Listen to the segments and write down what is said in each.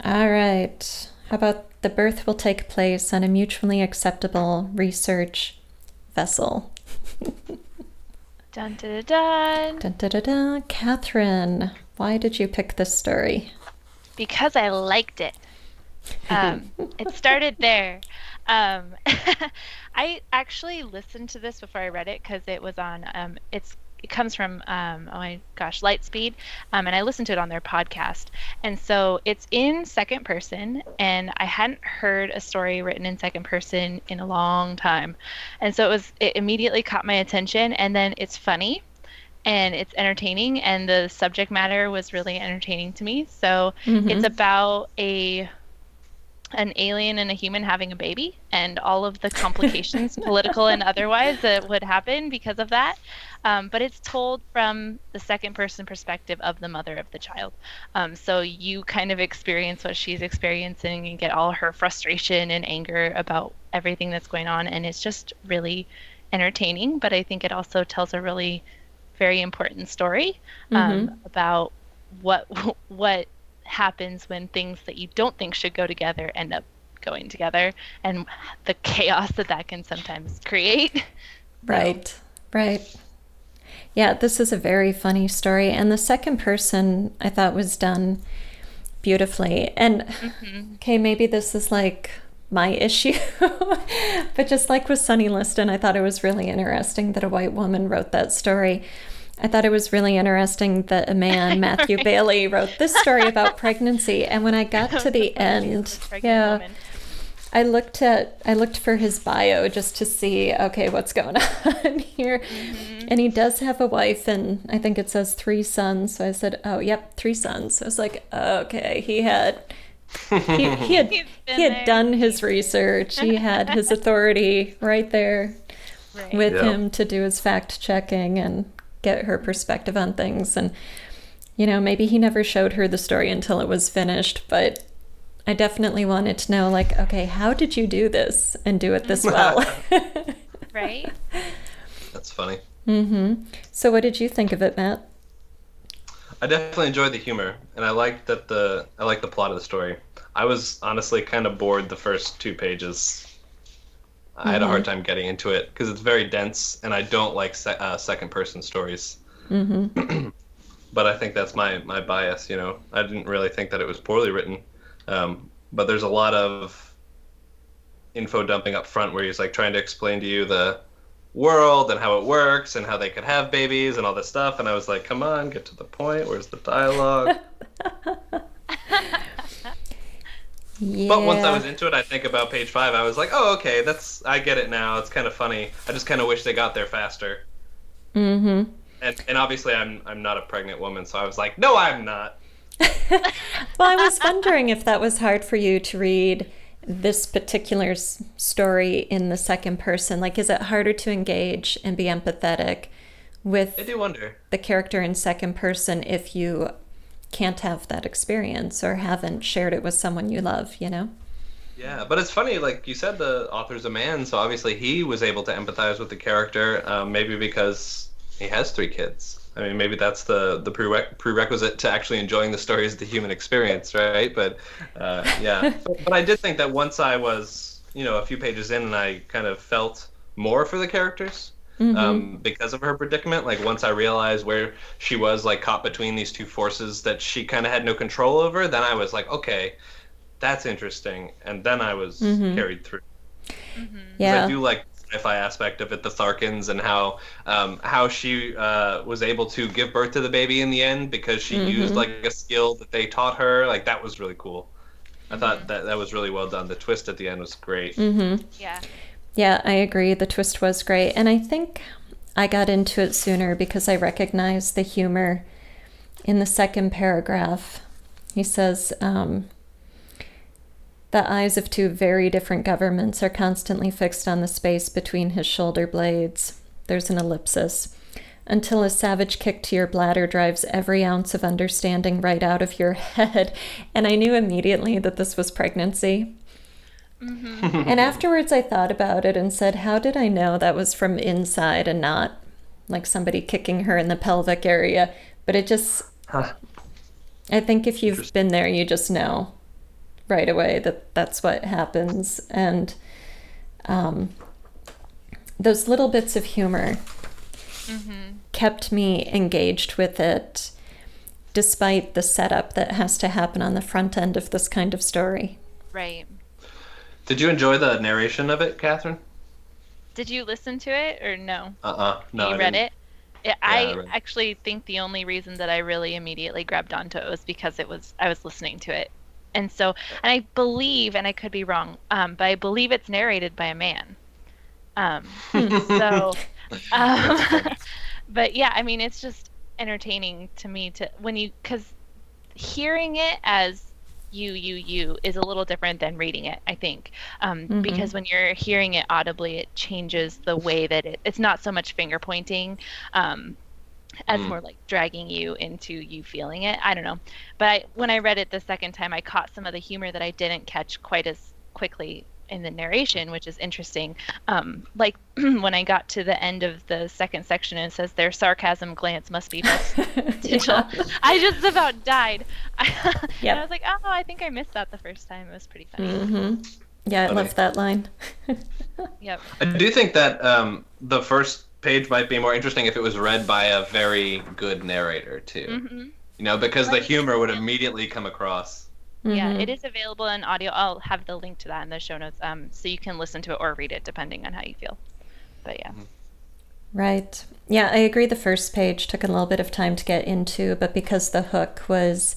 All right. How about the birth will take place on a mutually acceptable research vessel? Dun dun dun. Dun, da, da, da. Kathryn, why did you pick this story? Because I liked it. It started there. I actually listened to this before I read it because it was on. It comes from oh my gosh, Lightspeed, and I listened to it on their podcast. And so it's in second person, and I hadn't heard a story written in second person in a long time, and so it immediately caught my attention. And then it's funny and it's entertaining, and the subject matter was really entertaining to me. So it's Mm-hmm. about a an alien and a human having a baby and all of the complications, political and otherwise, that would happen because of that. But it's told from the second person perspective of the mother of the child. So you kind of experience what she's experiencing and get all her frustration and anger about everything that's going on. And it's just really entertaining. But I think it also tells a really very important story Mm-hmm. about what what happens when things that you don't think should go together end up going together, and the chaos that that can sometimes create. So, Right. Right. Yeah, this is a very funny story. And the second person I thought was done beautifully. And mhm. okay, maybe this is like my issue, but just like with Sunny Liston, I thought it was really interesting that a white woman wrote that story. I thought it was really interesting that a man, Matthew Right. Bailey, wrote this story about pregnancy. And when I got to The the funny is end, the pregnant yeah, woman. I looked for his bio just to see, okay, what's going on here. Hmm. And he does have a wife, and I think it says three sons. So I said, oh, yep, three sons. I was like, okay, he he had He's he been had there. done his research. He had his authority right there Right. with Yeah. him to do his fact checking and get her perspective on things. And maybe he never showed her the story until it was finished, but I definitely wanted to know, like, okay, how did you do this and do it this well? Right. That's funny. Mm-hmm. So what did you think of it, Matt? I definitely enjoyed the humor, and I like the plot of the story. I was honestly kind of bored the first 2 pages. I had a Mm-hmm. hard time getting into it because it's very dense, and I don't like second person stories. Mm-hmm. But I think that's my bias. I didn't really think that it was poorly written. But there's a lot of info dumping up front where he's like trying to explain to you the world and how it works and how they could have babies and all this stuff. And I was like, come on, get to the point. Where's the dialogue? But once I Yeah. was into it, I think about page 5. I was like, oh, okay, I get it now. It's kind of funny. I just kind of wish they got there faster. Mm-hmm. And obviously, I'm not a pregnant woman, so I was like, no, I'm not. Well, I was wondering if that was hard for you to read this particular story in the second person. Like, is it harder to engage and be empathetic I with do wonder. the character in second person if you can't have that experience or haven't shared it with someone you love? Yeah, but it's funny, like you said, the author's a man, so obviously he was able to empathize with the character, maybe because he has 3 kids. I mean, maybe that's the prerequisite to actually enjoying the story is the human experience, right? But yeah, but I did think that once I was, a few pages in, and I kind of felt more for the characters Mm-hmm. because of her predicament. Like once I realized where she was, like caught between these two forces that she kind of had no control over, then I was like, okay, that's interesting, and then I was Mm-hmm. carried through Hmm. because I Yeah. do like the sci-fi aspect of it, the Tharkins, and how she was able to give birth to the baby in the end because she used Mm-hmm. like a skill that they taught her. Like that was really cool. I thought Hmm. that was really well done. The twist at the end was great. Mm-hmm. Yeah. Yeah, I agree. The twist was great. And I think I got into it sooner because I recognized the humor in the second paragraph. He says, the eyes of two very different governments are constantly fixed on the space between his shoulder blades. There's an ellipsis. Until a savage kick to your bladder drives every ounce of understanding right out of your head. And I knew immediately that this was pregnancy. Hmm. And afterwards, I thought about it and said, how did I know that was from inside and not like somebody kicking her in the pelvic area? But it just, Huh. I think if you've Interesting. been there, you just know. right away that that's what happens. And those little bits of humor kept me engaged with it, despite the setup that has to happen on the front end of this kind of story. Right. Did you enjoy the narration of it, Kathryn? Did you listen to it or no? No, You I read didn't. it? Yeah, I I read it. actually think the only reason that I really immediately grabbed onto it was because I was listening to it. And so, and I believe, and I could be wrong, but I believe it's narrated by a man. So, That's um, funny. but yeah, I mean, it's just entertaining to me because hearing it as you is a little different than reading it, I think. Because when you're hearing it audibly, it changes the way that it's not so much finger pointing, as more like dragging you into you feeling it. I don't know. But when I read it the second time, I caught some of the humor that I didn't catch quite as quickly in the narration, which is interesting. Like when I got to the end of the second section and it says their sarcasm glance must be digital, I just about died. And I was like, oh, I think I missed that the first time. It was pretty funny. Yeah, I Funny. love that line. Yep. I do think that the first page might be more interesting if it was read by a very good narrator too. You know, because the humor would immediately come across. Yeah, it is available in audio. I'll have the link to that in the show notes, so you can listen to it or read it depending on how you feel. But yeah. Right. Yeah, I agree. The first page took a little bit of time to get into, but because the hook was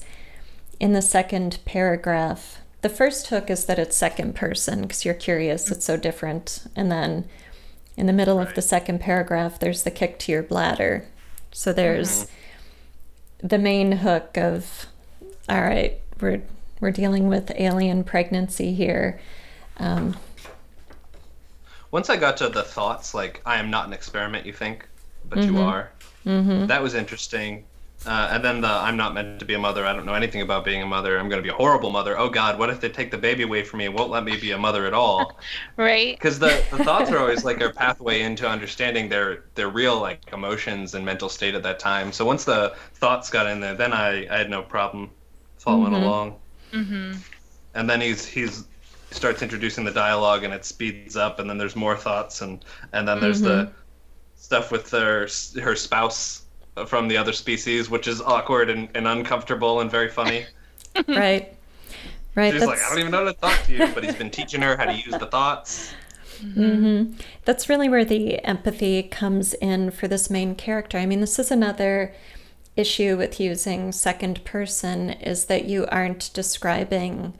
in the second paragraph, the first hook is that it's second person because you're curious. It's so different. And then in the middle of the second paragraph, there's the kick to your bladder. So there's the main hook of, all right, we're dealing with alien pregnancy here. Once I got to the thoughts, like, I am not an experiment, you think, but you are. That was interesting. And then the I'm not meant to be a mother. I don't know anything about being a mother. I'm going to be a horrible mother. Oh, God, what if they take the baby away from me and won't let me be a mother at all? Right. Because the thoughts are always like our pathway into understanding their real like emotions and mental state at that time. So once the thoughts got in there, then I had no problem following along. And then he starts introducing the dialogue and it speeds up, and then there's more thoughts, and then there's the stuff with her spouse from the other species, which is awkward and uncomfortable and very funny. Right. She's like, I don't even know how to talk to you, but he's been teaching her how to use the thoughts. That's really where the empathy comes in for this main character. I mean, this is another issue with using second person, is that you aren't describing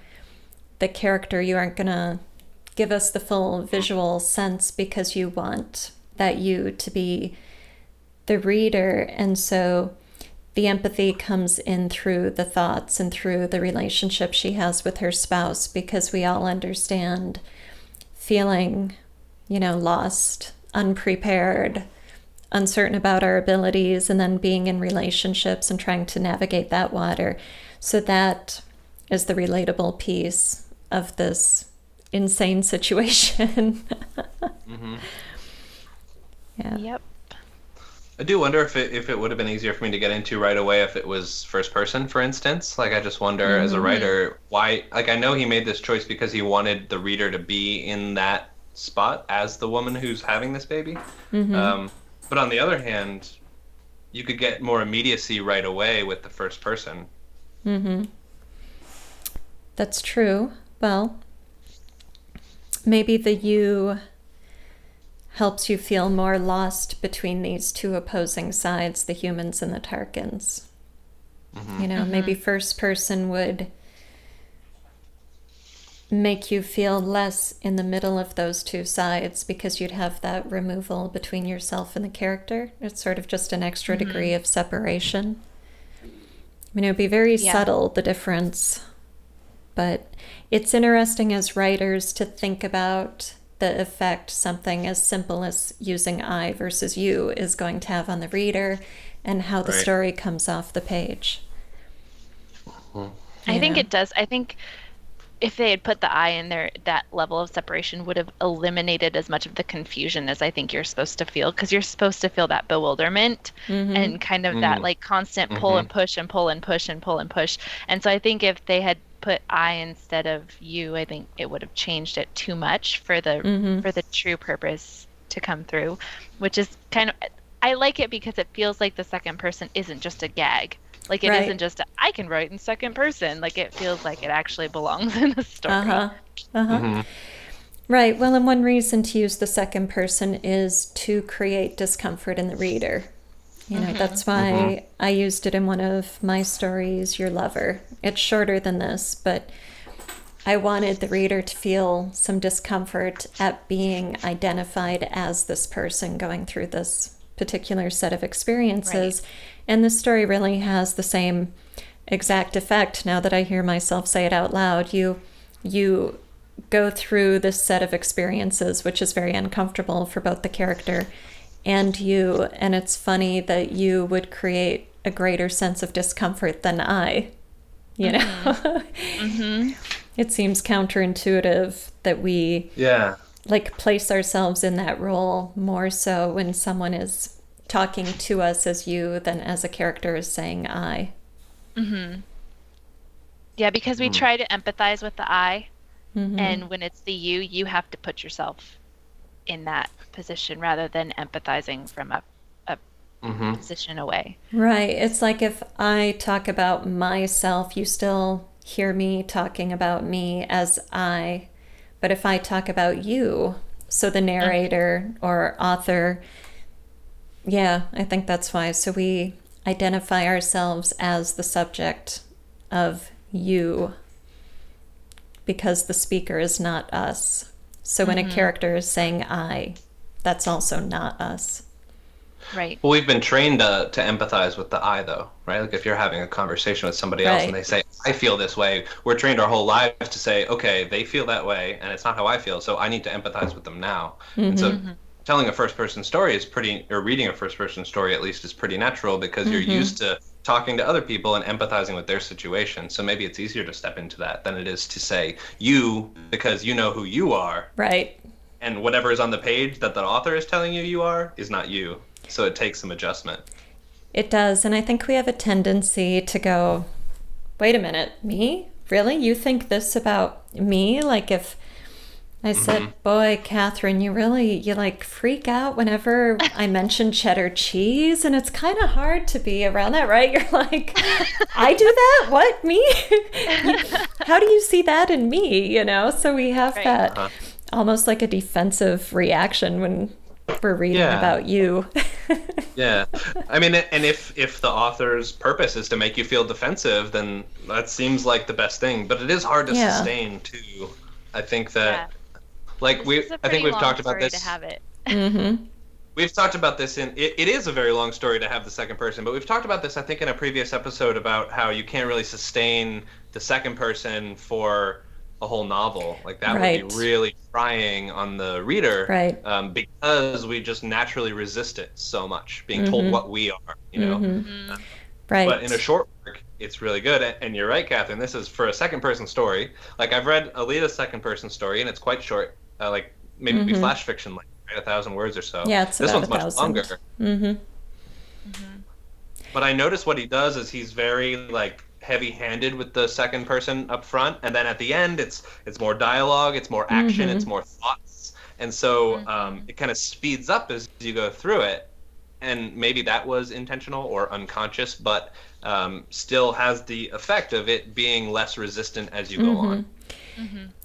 the character. You aren't going to give us the full visual sense because you want that you to be the reader. And so the empathy comes in through the thoughts and through the relationship she has with her spouse, because we all understand feeling, lost, unprepared, uncertain about our abilities, and then being in relationships and trying to navigate that water. So that is the relatable piece of this insane situation. Yeah. Yep. I do wonder if it would have been easier for me to get into right away if it was first person, for instance. Like, I just wonder as a writer why. Like, I know he made this choice because he wanted the reader to be in that spot as the woman who's having this baby. But on the other hand, you could get more immediacy right away with the first person. That's true. Well, maybe the you helps you feel more lost between these two opposing sides, the humans and the Tarkans. Maybe first person would make you feel less in the middle of those two sides because you'd have that removal between yourself and the character. It's sort of just an extra degree of separation. I mean, it would be very subtle, the difference. But it's interesting as writers to think about the effect something as simple as using I versus you is going to have on the reader and how the story comes off the page. I think it does. I think if they had put the I in there, that level of separation would have eliminated as much of the confusion as I think you're supposed to feel, because you're supposed to feel that bewilderment and kind of that like constant pull and push and pull and push and pull and push. And so I think if they had put I instead of you, I think it would have changed it too much for the true purpose to come through, which is kind of, I like it because it feels like the second person isn't just a gag. Like it isn't just I can write in second person. Like it feels like it actually belongs in a story. Right. Well, and one reason to use the second person is to create discomfort in the reader. You know, that's why I used it in one of my stories, Your Lover. It's shorter than this, but I wanted the reader to feel some discomfort at being identified as this person going through this particular set of experiences. Right. And the story really has the same exact effect. Now that I hear myself say it out loud, you go through this set of experiences, which is very uncomfortable for both the character and you. And it's funny that you would create a greater sense of discomfort than I, you know? It seems counterintuitive that we like place ourselves in that role more so when someone is talking to us as you than as a character is saying I. Yeah, because we try to empathize with the I, and when it's the you have to put yourself in that position rather than empathizing from a position away. Right. It's like if I talk about myself, you still hear me talking about me as I. But if I talk about you, so the narrator or author, yeah, I think that's why. So we identify ourselves as the subject of you because the speaker is not us. So when a character is saying I, that's also not us. Right. Well, we've been trained to empathize with the I, though, right? Like if you're having a conversation with somebody else and they say, I feel this way, we're trained our whole lives to say, okay, they feel that way, and it's not how I feel, so I need to empathize with them now. And so telling a first-person story is pretty, or reading a first-person story at least is pretty natural because you're used to talking to other people and empathizing with their situation. So maybe it's easier to step into that than it is to say you because you know who you are. Right. And whatever is on the page that the author is telling you are is not you. So it takes some adjustment. It does. And I think we have a tendency to go, wait a minute, me? Really? You think this about me? Like if I said, boy, Kathryn, you like freak out whenever I mention cheddar cheese. And it's kind of hard to be around that, right? You're like, I do that? What? Me? How do you see that in me? You know? So we have that almost like a defensive reaction when we're reading about you. Yeah. I mean, and if the author's purpose is to make you feel defensive, then that seems like the best thing. But it is hard to sustain too. I think that like I think we've talked about this. To have it. We've talked about this it is a very long story to have the second person, but we've talked about this I think in a previous episode about how you can't really sustain the second person for a whole novel. Like that would be really trying on the reader, because we just naturally resist it so much, being told what we are, you know. But in a short work, it's really good. And you're right, Kathryn, this is for a second person story. Like I've read Alida's second person story, and it's quite short, like maybe flash fiction, like 1,000 words or so. Yeah, it's this about one's 1,000. much longer. But I notice what he does is he's very like heavy-handed with the second person up front, and then at the end it's more dialogue, it's more action, it's more thoughts, and so it kind of speeds up as you go through it. And maybe that was intentional or unconscious, but still has the effect of it being less resistant as you go on.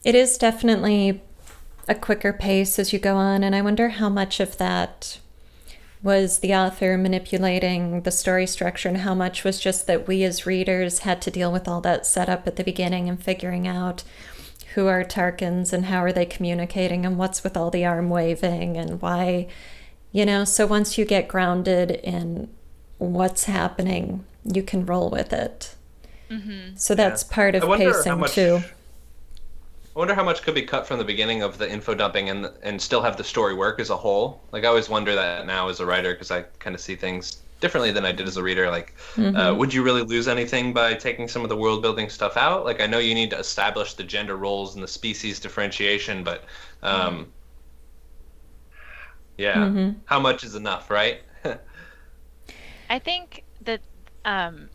It is definitely a quicker pace as you go on, and I wonder how much of that was the author manipulating the story structure and how much was just that we as readers had to deal with all that setup at the beginning and figuring out who are Tarkins and how are they communicating and what's with all the arm waving and why, you know. So once you get grounded in what's happening, you can roll with it. So that's part of pacing too. I wonder how much could be cut from the beginning of the info dumping and still have the story work as a whole. Like I always wonder that now as a writer, because I kind of see things differently than I did as a reader. Like, Mm-hmm. would you really lose anything by taking some of the world building stuff out? Like, I know you need to establish the gender roles and the species differentiation, but yeah, Mm-hmm. how much is enough, right? I think that um,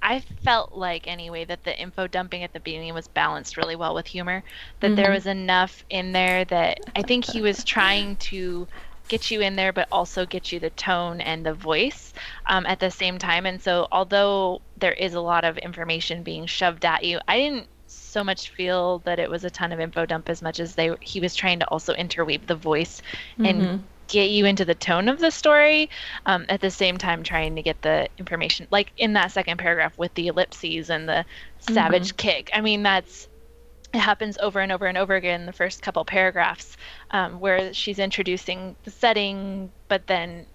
I felt like anyway that the info dumping at the beginning was balanced really well with humor. That there Mm-hmm. was enough in there that I think he was trying to get you in there, but also get you the tone and the voice at the same time. And so, although there is a lot of information being shoved at you, I didn't so much feel that it was a ton of info dump as much as he was trying to also interweave the voice and Mm-hmm. get you into the tone of the story, at the same time trying to get the information, like in that second paragraph with the ellipses and the Mm-hmm. savage kick. I mean, it happens over and over and over again in the first couple paragraphs, where she's introducing the setting, but then,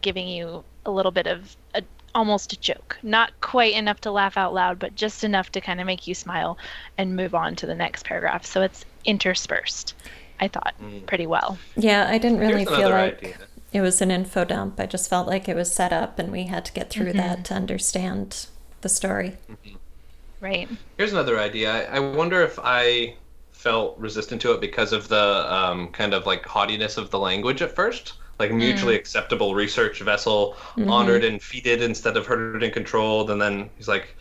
giving you a little bit of almost a joke, not quite enough to laugh out loud, but just enough to kind of make you smile and move on to the next paragraph. So it's interspersed, I thought, pretty well. Yeah, I didn't really Here's feel another like idea. it was an info dump. I just felt like it was set up and we had to get through that to understand the story. Right. Here's another idea. I wonder if I felt resistant to it because of the kind of like haughtiness of the language at first. Like mutually acceptable research vessel, honored and feted instead of herded and controlled. And then he's like,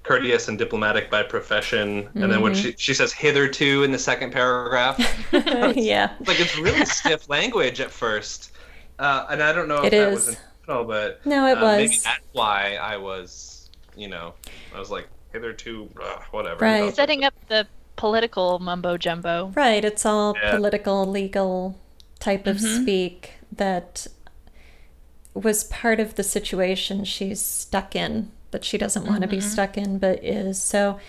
courteous and diplomatic by profession. And then when she says hitherto in the second paragraph, Yeah, like it's really stiff language at first. And I don't know if it that was is. intentional, but No, it maybe was. that's why I was, I was like, hitherto, whatever. Right. Setting up the political mumbo jumbo. Right, it's all Yeah. political, legal type of speak that was part of the situation she's stuck in, that she doesn't want to be stuck in, but is. So,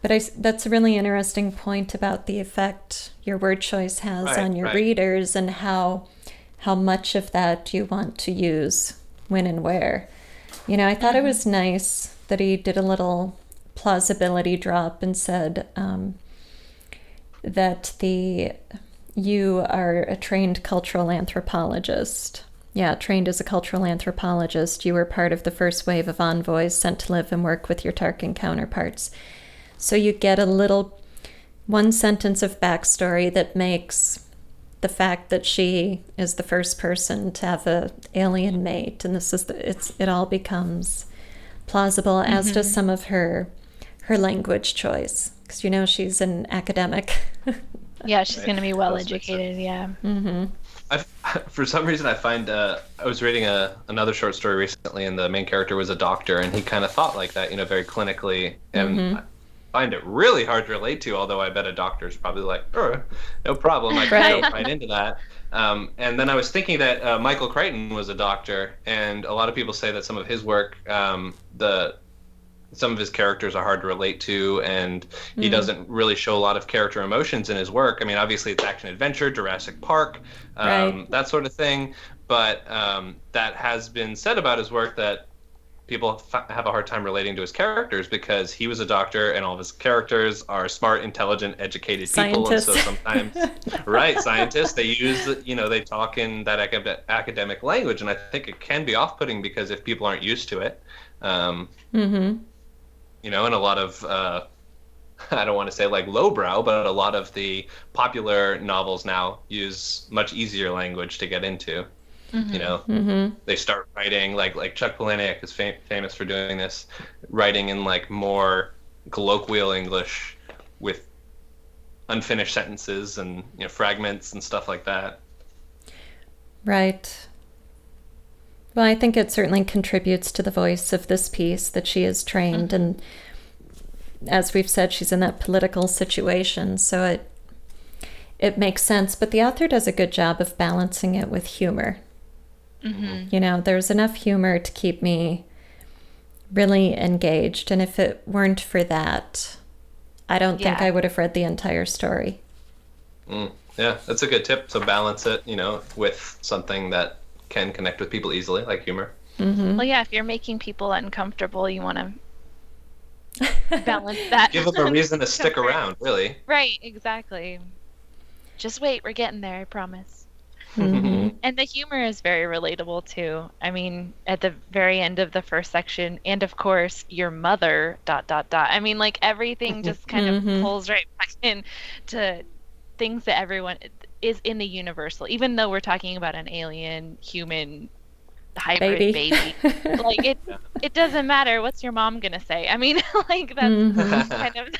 but that's a really interesting point about the effect your word choice has Right, on your right. readers and how much of that you want to use when and where. I thought it was nice that he did a little plausibility drop and said that you are a trained cultural anthropologist. Yeah, trained as a cultural anthropologist. You were part of the first wave of envoys sent to live and work with your Tarkin counterparts. So you get a little one sentence of backstory that makes the fact that she is the first person to have a alien mate, and it all becomes plausible, as does some of her language choice, because she's an academic. Yeah, she's Right. going to be That well does make sense. educated. Yeah. For some reason, I find I was reading another short story recently, and the main character was a doctor, and he kind of thought like that, very clinically, and I find it really hard to relate to. Although I bet a doctor's probably like, oh, no problem, I can go right into that. And then I was thinking that Michael Crichton was a doctor, and a lot of people say that some of his work, some of his characters are hard to relate to, and he doesn't really show a lot of character emotions in his work. I mean, obviously it's action adventure, Jurassic Park, Right. that sort of thing. But that has been said about his work that people have a hard time relating to his characters because he was a doctor and all of his characters are smart, intelligent, educated people. And so sometimes, right, scientists, they use, they talk in that academic language. And I think it can be off-putting because if people aren't used to it, and a lot of I don't want to say like lowbrow, but a lot of the popular novels now use much easier language to get into. They start writing like Chuck Palahniuk is famous for doing this, writing in like more colloquial English with unfinished sentences and fragments and stuff like that. Right. Well, I think it certainly contributes to the voice of this piece that she is trained, and as we've said, she's in that political situation, so it makes sense. But the author does a good job of balancing it with humor. There's enough humor to keep me really engaged, and if it weren't for that, I don't think I would have read the entire story. Yeah, that's a good tip. So balance it, with something that can connect with people easily, like humor. Well, yeah, if you're making people uncomfortable, you want to balance that. Give them a reason to stick around, really. Right, exactly. Just wait, we're getting there, I promise. And the humor is very relatable too. I mean, at the very end of the first section, and of course, your mother, dot, dot, dot. I mean, like everything just kind of pulls right back in to things that everyone is in the universal, even though we're talking about an alien human hybrid baby. Like it doesn't matter. What's your mom gonna say? I mean, like that's kind of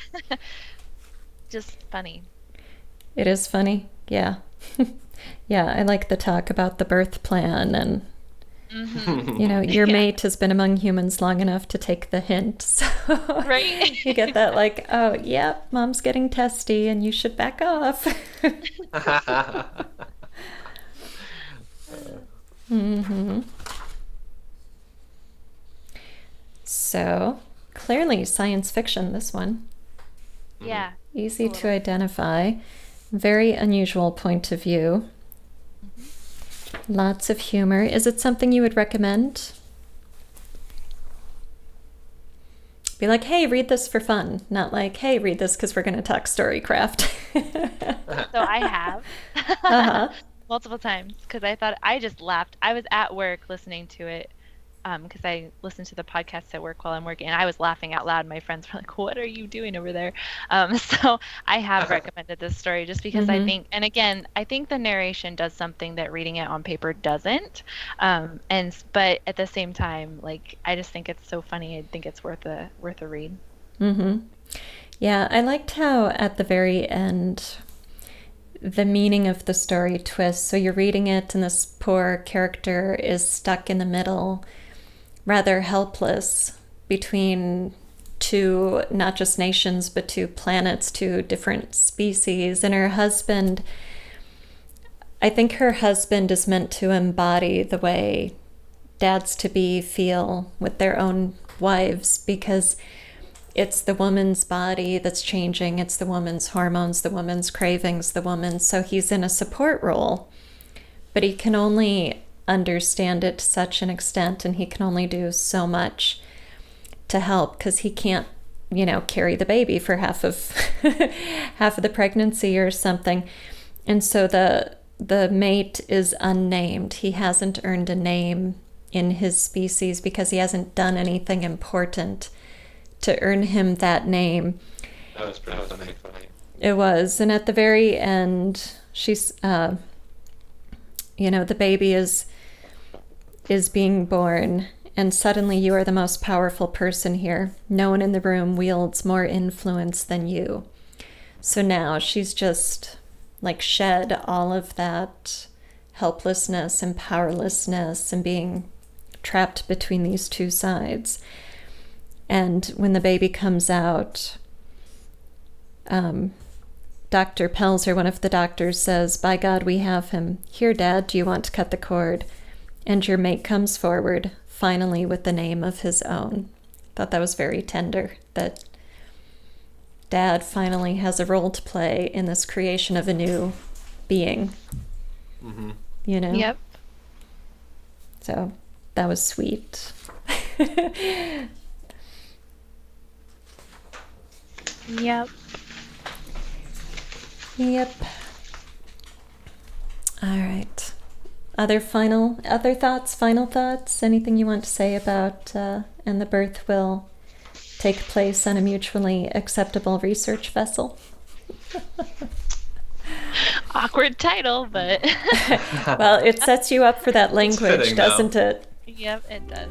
just funny. It is funny. Yeah. Yeah, I like the talk about the birth plan and you know, your mate has been among humans long enough to take the hint. So right. You get that like, oh, yep, mom's getting testy and you should back off. So, clearly science fiction, this one. Yeah. Easy to identify. Very unusual point of view. Lots of humor. Is it something you would recommend? Be like, hey, read this for fun. Not like, hey, read this because we're going to talk storycraft. So I have multiple times because I thought I just laughed. I was at work listening to it because I listen to the podcast at work while I'm working, and I was laughing out loud. My friends were like, "What are you doing over there?" So I have recommended this story just because I think, and again, I think the narration does something that reading it on paper doesn't. But at the same time, like I just think it's so funny. I think it's worth a read. Yeah, I liked how at the very end, the meaning of the story twists. So you're reading it, and this poor character is stuck in the middle, rather helpless between two, not just nations, but two planets, two different species. And her husband, I think her husband is meant to embody the way dads-to-be feel with their own wives, because it's the woman's body that's changing. It's the woman's hormones, the woman's cravings, the woman. So he's in a support role, but he can only understand it to such an extent, and he can only do so much to help because he can't, you know, carry the baby for half of the pregnancy or something. And so the mate is unnamed. He hasn't earned a name in his species because he hasn't done anything important to earn him that name. That was pretty funny. It was. And at the very end, she's, you know, the baby is being born, and suddenly you are the most powerful person here. No one in the room wields more influence than you. So now she's just like shed all of that helplessness and powerlessness and being trapped between these two sides. And when the baby comes out, Dr. Pelzer, one of the doctors, says, "By God, we have him. Here, Dad, do you want to cut the cord?" And your mate comes forward, finally with the name of his own. Thought that was very tender, that Dad finally has a role to play in this creation of a new being. You know? Yep. So that was sweet. Yep. All right. Other thoughts, final thoughts? Anything you want to say about and the birth will take place on a mutually acceptable research vessel? Awkward title, but well, it sets you up for that language, doesn't it? Yep, it does.